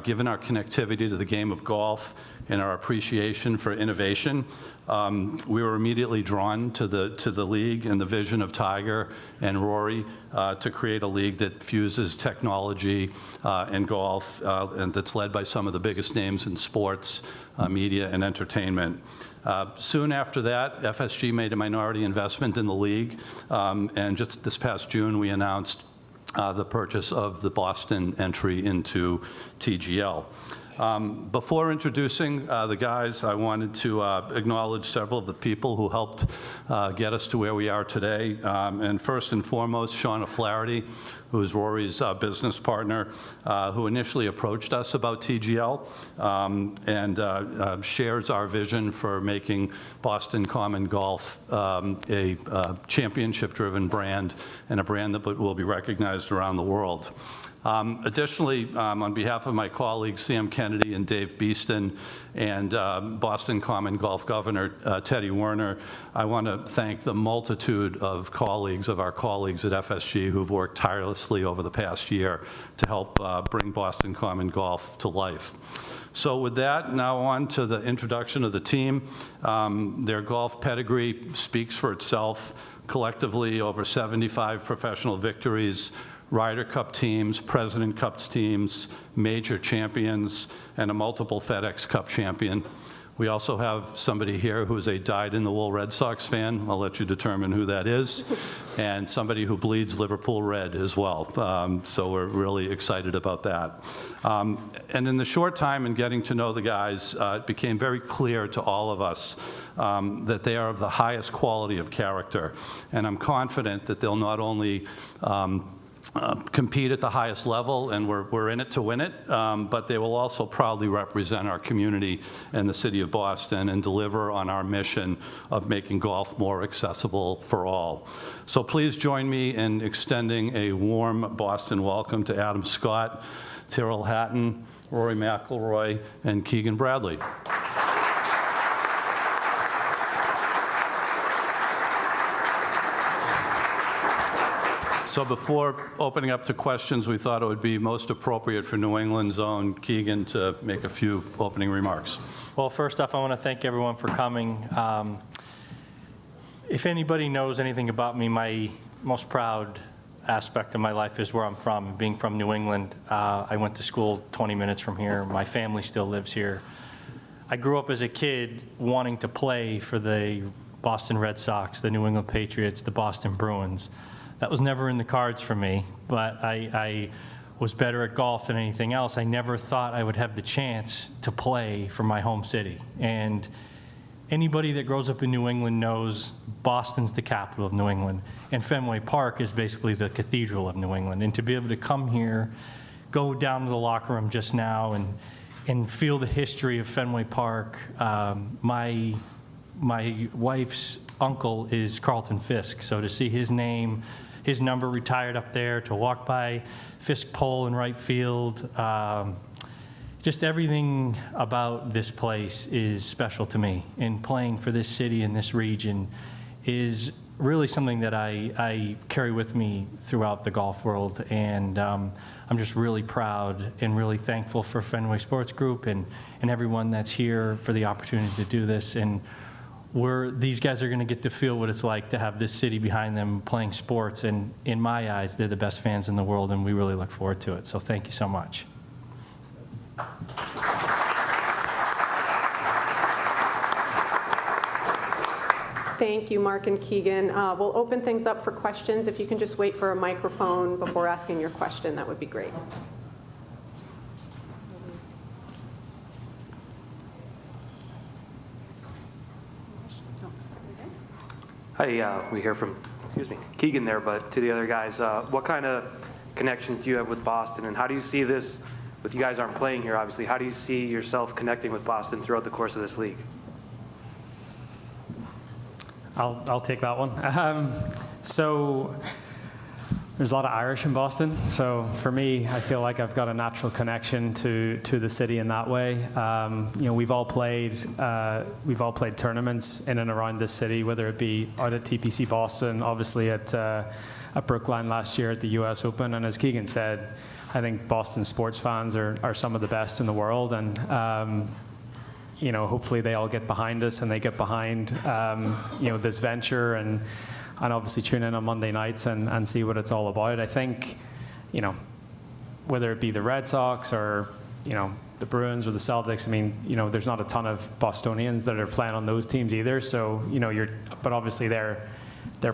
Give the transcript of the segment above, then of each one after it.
given our connectivity to the game of golf and our appreciation for innovation, we were immediately drawn to the league and the vision of Tiger and Rory to create a league that fuses technology and golf, and that's led by some of the biggest names in sports, media, and entertainment. Soon after that, FSG made a minority investment in the league, and just this past June, we announced the purchase of the Boston entry into TGL. Before introducing the guys, I wanted to acknowledge several of the people who helped get us to where we are today. And first and foremost, Shauna Flaherty, who is Rory's business partner, who initially approached us about TGL and shares our vision for making Boston Common Golf a championship-driven brand and a brand that will be recognized around the world. Additionally, on behalf of my colleagues Sam Kennedy and Dave Beeston and Boston Common Golf Governor Teddy Werner, I want to thank the multitude of our colleagues at FSG who've worked tirelessly over the past year to help bring Boston Common Golf to life. So with that, now on to the introduction of the team. Their golf pedigree speaks for itself. Collectively, over 75 professional victories, Ryder Cup teams, President Cup teams, major champions, and a multiple FedEx Cup champion. We also have somebody here who's a dyed-in-the-wool Red Sox fan. I'll let you determine who that is. And somebody who bleeds Liverpool red as well. So we're really excited about that. And in the short time in getting to know the guys, it became very clear to all of us that they are of the highest quality of character. And I'm confident that they'll not only compete at the highest level, and we're in it to win it, but they will also proudly represent our community and the city of Boston and deliver on our mission of making golf more accessible for all. So please join me in extending a warm Boston welcome to Adam Scott, Tyrell Hatton, Rory McIlroy, and Keegan Bradley. So before opening up to questions, we thought it would be most appropriate for New England's own Keegan to make a few opening remarks. Well, first off, I want to thank everyone for coming. If anybody knows anything about me, my most proud aspect of my life is where I'm from, being from New England. I went to school 20 minutes from here. My family still lives here. I grew up as a kid wanting to play for the Boston Red Sox, the New England Patriots, the Boston Bruins. That was never in the cards for me, but I was better at golf than anything else. I never thought I would have the chance to play for my home city. And anybody that grows up in New England knows Boston's the capital of New England, and Fenway Park is basically the cathedral of New England. And to be able to come here, go down to the locker room just now and feel the history of Fenway Park. My wife's uncle is Carlton Fisk, so to see his name, his number retired up there, to walk by Fisk Pole in right field, just everything about this place is special to me. And playing for this city and this region is really something that I carry with me throughout the golf world. And I'm just really proud and really thankful for Fenway Sports Group and everyone that's here for the opportunity to do this. And these guys are going to get to feel what it's like to have this city behind them playing sports, and in my eyes, they're the best fans in the world, and we really look forward to it. So thank you so much. Thank you, Mark and Keegan. We'll open things up for questions. If you can just wait for a microphone before asking your question, that would be great. Hi, we hear from, Keegan there, but to the other guys, what kind of connections do you have with Boston, and how do you see this, with you guys aren't playing here, obviously, how do you see yourself connecting with Boston throughout the course of this league? I'll take that one. So there's a lot of Irish in Boston, so for me, I feel like I've got a natural connection to the city in that way. We've all played tournaments in and around this city, whether it be out at TPC Boston, obviously at Brookline last year at the US Open, and as Keegan said, I think Boston sports fans are some of the best in the world, and hopefully they all get behind us and they get behind this venture, and obviously tune in on Monday nights and see what it's all about. I think whether it be the Red Sox or the Bruins or the Celtics, I mean, there's not a ton of Bostonians that are playing on those teams either. So, but obviously they're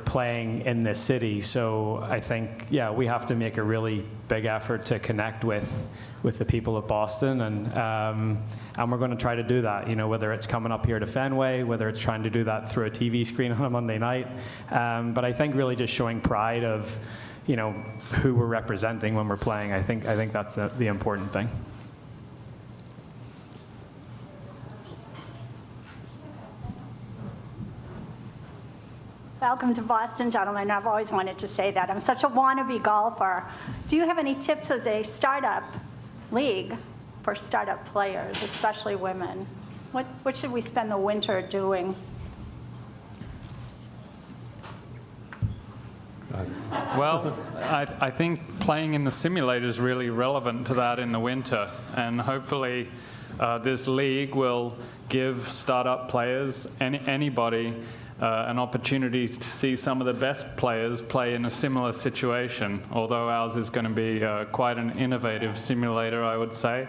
playing in this city. So I think, we have to make a really big effort to connect with the people of Boston, and we're going to try to do that. Whether it's coming up here to Fenway, whether it's trying to do that through a TV screen on a Monday night. But I think really just showing pride of, who we're representing when we're playing. I think that's the important thing. Welcome to Boston, gentlemen. I've always wanted to say that. I'm such a wannabe golfer. Do you have any tips as a startup league for startup players, especially women? What should we spend the winter doing? Well, I think playing in the simulator is really relevant to that in the winter, and hopefully this league will give startup players, anybody, an opportunity to see some of the best players play in a similar situation, although ours is going to be quite an innovative simulator, I would say.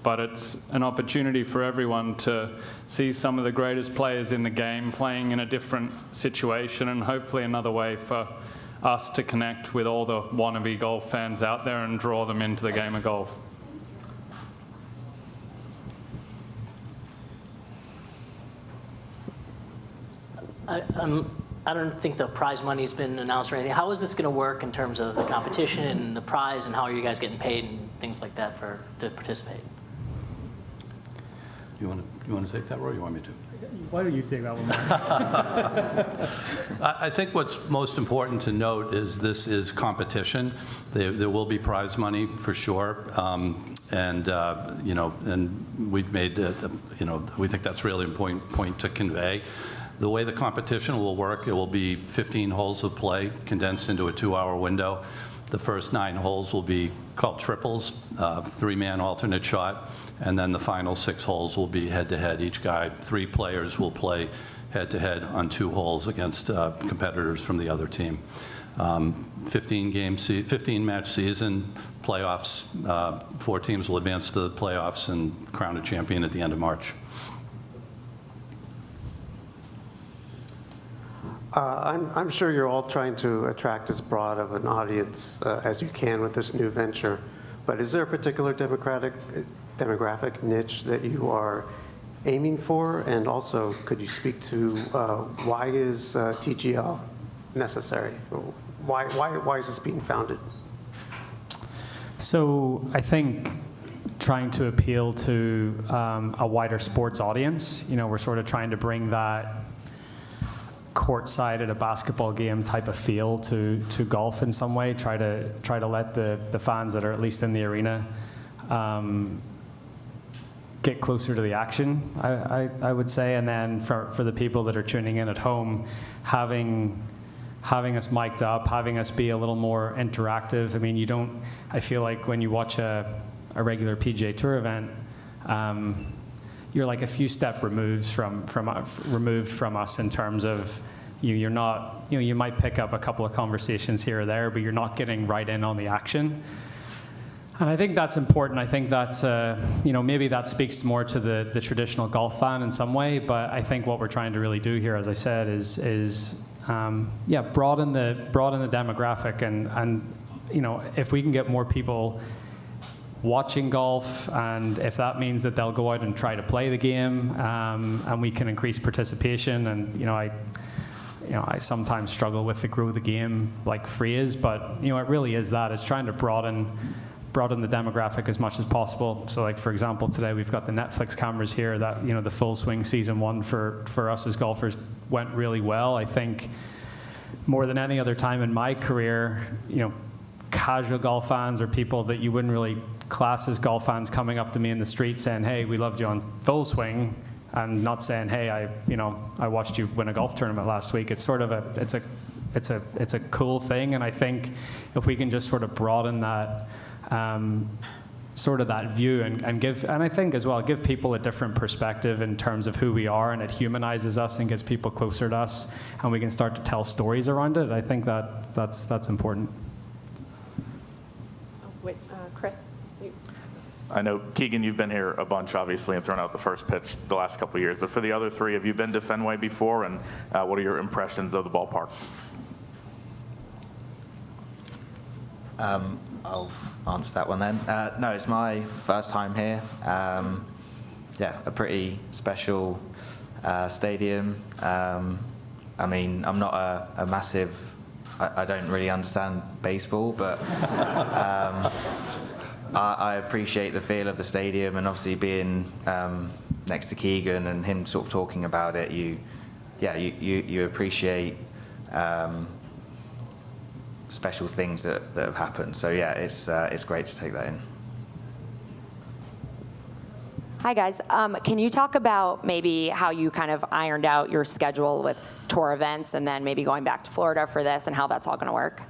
But it's an opportunity for everyone to see some of the greatest players in the game playing in a different situation, and hopefully another way for us to connect with all the wannabe golf fans out there and draw them into the game of golf. I don't think the prize money's been announced or anything. How is this going to work in terms of the competition and the prize, and how are you guys getting paid and things like that to participate? You want to take that, Roy, or you want me to? Why don't you take that one, Mark? I think what's most important to note is this is competition. There will be prize money for sure, and we've made we think that's really important point to convey. The way the competition will work, it will be 15 holes of play condensed into a 2-hour window. The first 9 holes will be called triples, 3-man alternate shot, and then the final 6 holes will be head-to-head. Each guy, 3 players will play head-to-head on 2 holes against competitors from the other team. 15-match season, playoffs. 4 teams will advance to the playoffs and crown a champion at the end of March. I'm sure you're all trying to attract as broad of an audience as you can with this new venture, but is there a particular demographic niche that you are aiming for? And also, could you speak to why is TGL necessary? Why is this being founded? So I think trying to appeal to a wider sports audience, we're sort of trying to bring that courtside at a basketball game type of feel to golf in some way. Try to let the fans that are at least in the arena get closer to the action, I would say. And then for the people that are tuning in at home, having us mic'd up, having us be a little more interactive. I mean, I feel like when you watch a regular PGA Tour event, you're like a few steps removed from us in terms of you're not, you might pick up a couple of conversations here or there, but you're not getting right in on the action. And I think that's important. I think that's, maybe that speaks more to the traditional golf fan in some way, but I think what we're trying to really do here, as I said, is broaden the demographic, and if we can get more people watching golf, and if that means that they'll go out and try to play the game, and we can increase participation. And I sometimes struggle with the grow the game like phrase, but it really is that. It's trying to broaden the demographic as much as possible. So like, for example, today we've got the Netflix cameras here that, the Full Swing season 1 for us as golfers went really well. I think more than any other time in my career, casual golf fans or people that you wouldn't really class as golf fans coming up to me in the street saying, "Hey, we loved you on Full Swing," and not saying, "Hey, I watched you win a golf tournament last week." It's sort of it's a cool thing, and I think if we can just sort of broaden that sort of that view and I think as well, give people a different perspective in terms of who we are, and it humanizes us and gets people closer to us, and we can start to tell stories around it. I think that's important. Wait, Chris? I know, Keegan, you've been here a bunch, obviously, and thrown out the first pitch the last couple of years. But for the other three, have you been to Fenway before, and what are your impressions of the ballpark? I'll answer that one then. No, it's my first time here. Yeah, a pretty special stadium. I mean, I'm not a massive, I don't really understand baseball, but I appreciate the feel of the stadium, and obviously being next to Keegan and him sort of talking about it, you appreciate special things that have happened. So yeah, it's great to take that in. Hi guys, can you talk about maybe how you kind of ironed out your schedule with tour events and then maybe going back to Florida for this and how that's all going to work?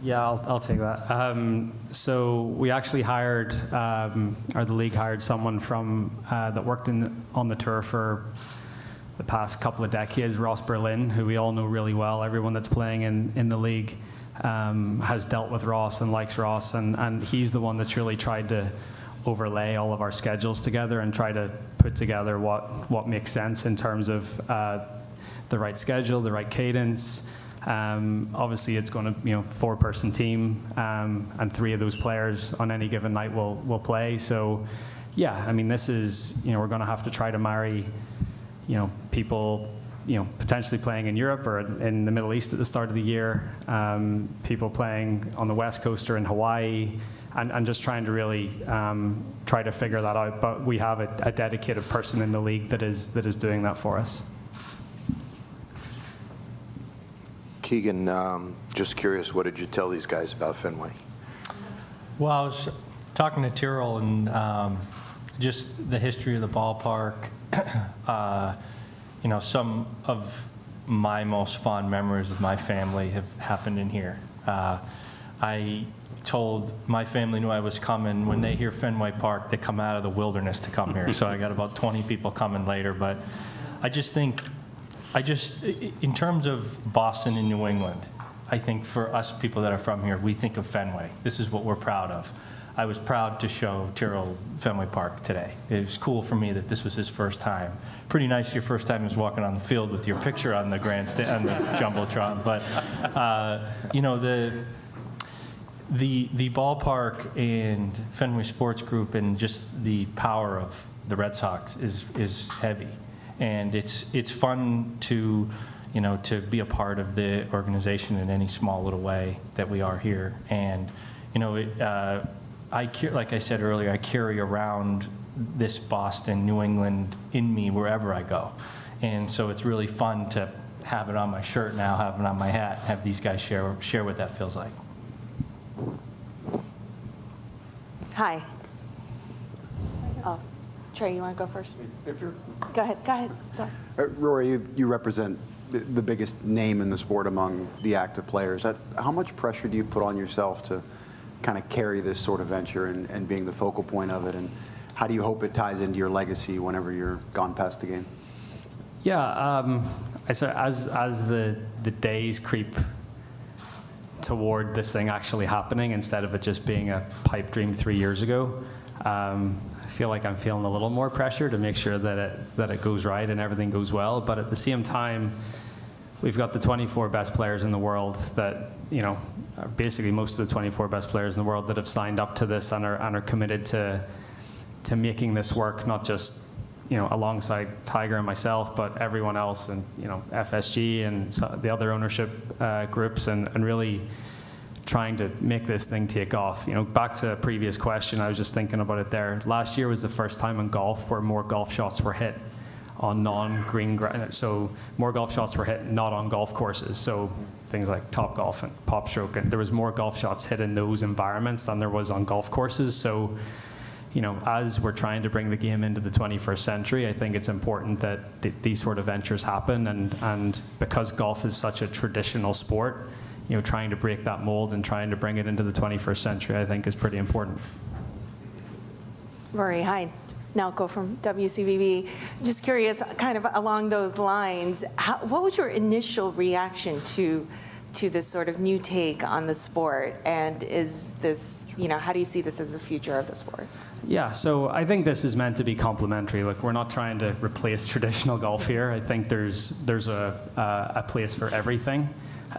Yeah, I'll take that. So we actually hired, or the league hired someone from that worked on the tour for the past couple of decades, Ross Berlin, who we all know really well. Everyone that's playing in the league has dealt with Ross and likes Ross, and he's the one that's really tried to overlay all of our schedules together and try to put together what makes sense in terms of the right schedule, the right cadence. Obviously, it's going to four-person team, and three of those players on any given night will play. So, yeah, I mean, this is we're going to have to try to marry people potentially playing in Europe or in the Middle East at the start of the year, people playing on the West Coast or in Hawaii, and just trying to really try to figure that out. But we have a dedicated person in the league that is doing that for us. Keegan, just curious, what did you tell these guys about Fenway? Well, I was talking to Tyrell and just the history of the ballpark. Some of my most fond memories with my family have happened in here. I told my family knew I was coming. When they hear Fenway Park, they come out of the wilderness to come here. So I got about 20 people coming later. But I just think, in terms of Boston and New England, I think for us people that are from here, we think of Fenway. This is what we're proud of. I was proud to show Tyrell Fenway Park today. It was cool for me that this was his first time. Pretty nice your first time is walking on the field with your picture on the grandstand, on the Jumbotron. But, the ballpark and Fenway Sports Group and just the power of the Red Sox is heavy. And it's fun to be a part of the organization in any small little way that we are here. And, like I said earlier, I carry around this Boston, New England in me wherever I go. And so it's really fun to have it on my shirt now, have it on my hat, have these guys share what that feels like. Hi. Oh, Trey, you want to go first? Go ahead, sorry. Rory, you represent the biggest name in the sport among the active players. How much pressure do you put on yourself to kind of carry this sort of venture and being the focal point of it, and how do you hope it ties into your legacy whenever you're gone past the game? Yeah, as the days creep toward this thing actually happening instead of it just being a pipe dream 3 years ago, I feel like I'm feeling a little more pressure to make sure that it goes right and everything goes well. But at the same time, we've got the 24 best players in the world that basically most of the 24 best players in the world that have signed up to this and are committed to making this work, not just alongside Tiger and myself, but everyone else, and FSG and the other ownership groups, and really trying to make this thing take off. Back to a previous question, I was just thinking about it there. Last year was the first time in golf where more golf shots were hit on non-green ground. So more golf shots were hit not on golf courses. So things like Topgolf and PopStroke, and there was more golf shots hit in those environments than there was on golf courses. So, as we're trying to bring the game into the 21st century, I think it's important that these sort of ventures happen. And because golf is such a traditional sport, trying to break that mold and trying to bring it into the 21st century, I think is pretty important. Rory, hi. Nalco from WCVB. Just curious, kind of along those lines, what was your initial reaction to this sort of new take on the sport? And is this, how do you see this as the future of the sport? Yeah, so I think this is meant to be complementary. Look, we're not trying to replace traditional golf here. I think there's a place for everything.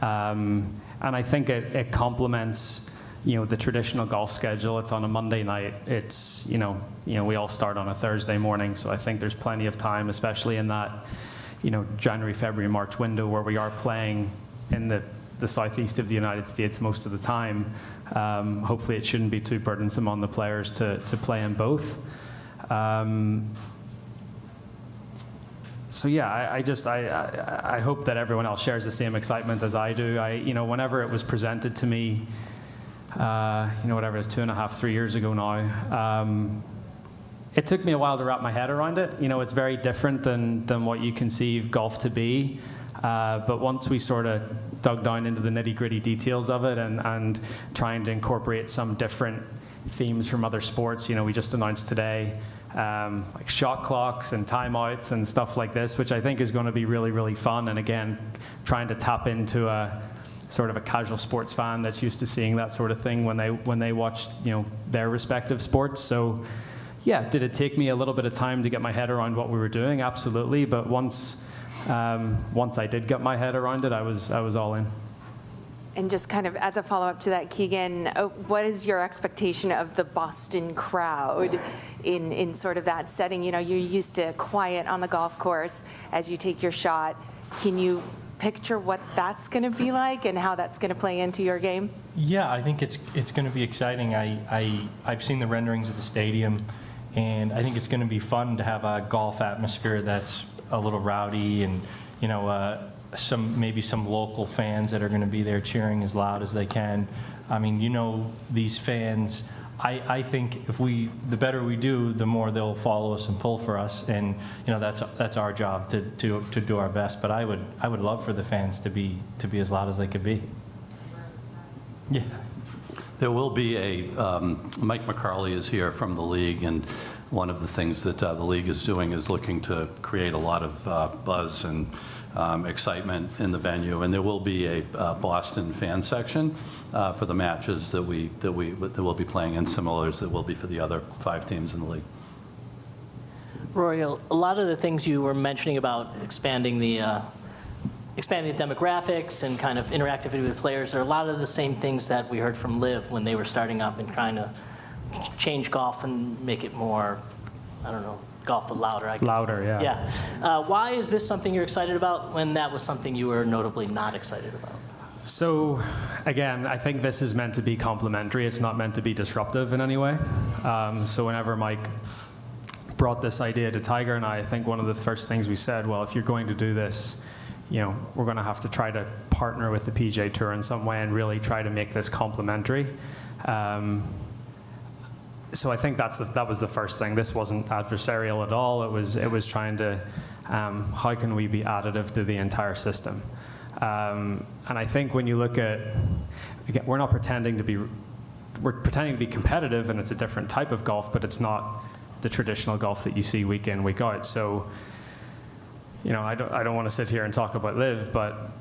And I think it complements the traditional golf schedule. It's on a Monday night. It's, we all start on a Thursday morning. So I think there's plenty of time, especially in that, January, February, March window where we are playing in the southeast of the United States most of the time. Hopefully it shouldn't be too burdensome on the players to play in both. So yeah, I hope that everyone else shares the same excitement as I do. Whenever it was presented to me, whatever it is, 2.5, 3 years ago now, it took me a while to wrap my head around it. It's very different than what you conceive golf to be. But once we sort of dug down into the nitty-gritty details of it and trying to incorporate some different themes from other sports, we just announced today like shot clocks and timeouts and stuff like this, which I think is going to be really, really fun. And again, trying to tap into a sort of a casual sports fan that's used to seeing that sort of thing when they watched their respective sports. So yeah, did it take me a little bit of time to get my head around what we were doing? Absolutely. But once I did get my head around it, I was all in. And just kind of as a follow-up to that, Keegan, what is your expectation of the Boston crowd in sort of that setting? You're used to quiet on the golf course as you take your shot. Can you picture what that's going to be like and how that's going to play into your game? Yeah, I think it's going to be exciting. I've seen the renderings of the stadium, and I think it's going to be fun to have a golf atmosphere that's a little rowdy, and maybe some local fans that are going to be there cheering as loud as they can. I mean, these fans, I think the better we do, the more they'll follow us and pull for us, and that's our job to do our best. But I would love for the fans to be as loud as they could be. Yeah. There will be Mike McCarley is here from the league, and one of the things that the league is doing is looking to create a lot of buzz and excitement in the venue, and there will be a Boston fan section for the matches that we'll be playing, and similars that will be for the other 5 teams in the league. Rory, a lot of the things you were mentioning about expanding the demographics and kind of interactivity with players are a lot of the same things that we heard from Liv when they were starting up and trying to change golf and make it more, golf but louder, I guess. Louder, yeah. Yeah. Why is this something you're excited about when that was something you were notably not excited about? So, again, I think this is meant to be complementary. It's not meant to be disruptive in any way. So whenever Mike brought this idea to Tiger and I think one of the first things we said, well, if you're going to do this, we're going to have to try to partner with the PGA Tour in some way and really try to make this complementary. So I think that was the first thing. This wasn't adversarial at all. It was trying to, how can we be additive to the entire system? And I think when you look at, again, we're pretending to be competitive, and it's a different type of golf, but it's not the traditional golf that you see week in, week out. So, I don't want to sit here and talk about Liv, but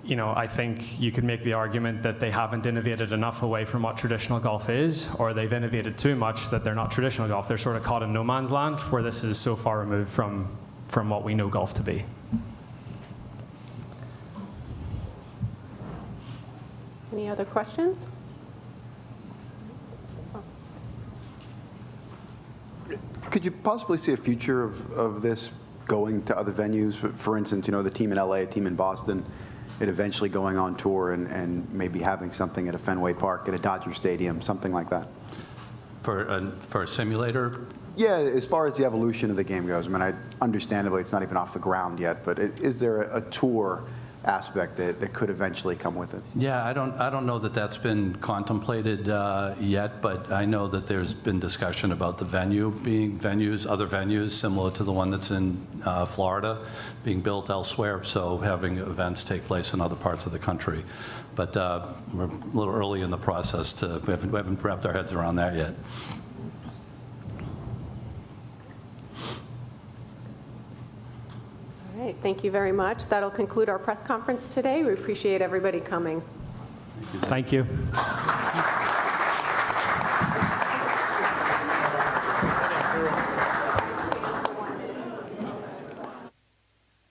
I think you could make the argument that they haven't innovated enough away from what traditional golf is, or they've innovated too much that they're not traditional golf. They're sort of caught in no man's land, where this is so far removed from what we know golf to be. Any other questions? Could you possibly see a future of this going to other venues? For instance, the team in LA, a team in Boston, it eventually going on tour and maybe having something at a Fenway Park, at a Dodger Stadium, something like that? For a simulator? Yeah, as far as the evolution of the game goes. Understandably, it's not even off the ground yet, but is there a tour aspect that could eventually come with it? Yeah, I don't know that that's been contemplated yet, but I know that there's been discussion about the venue being other venues similar to the one that's in Florida being built elsewhere, so having events take place in other parts of the country. But we're a little early in the process we haven't wrapped our heads around that yet. All right, thank you very much. That'll conclude our press conference today. We appreciate everybody coming. Thank you.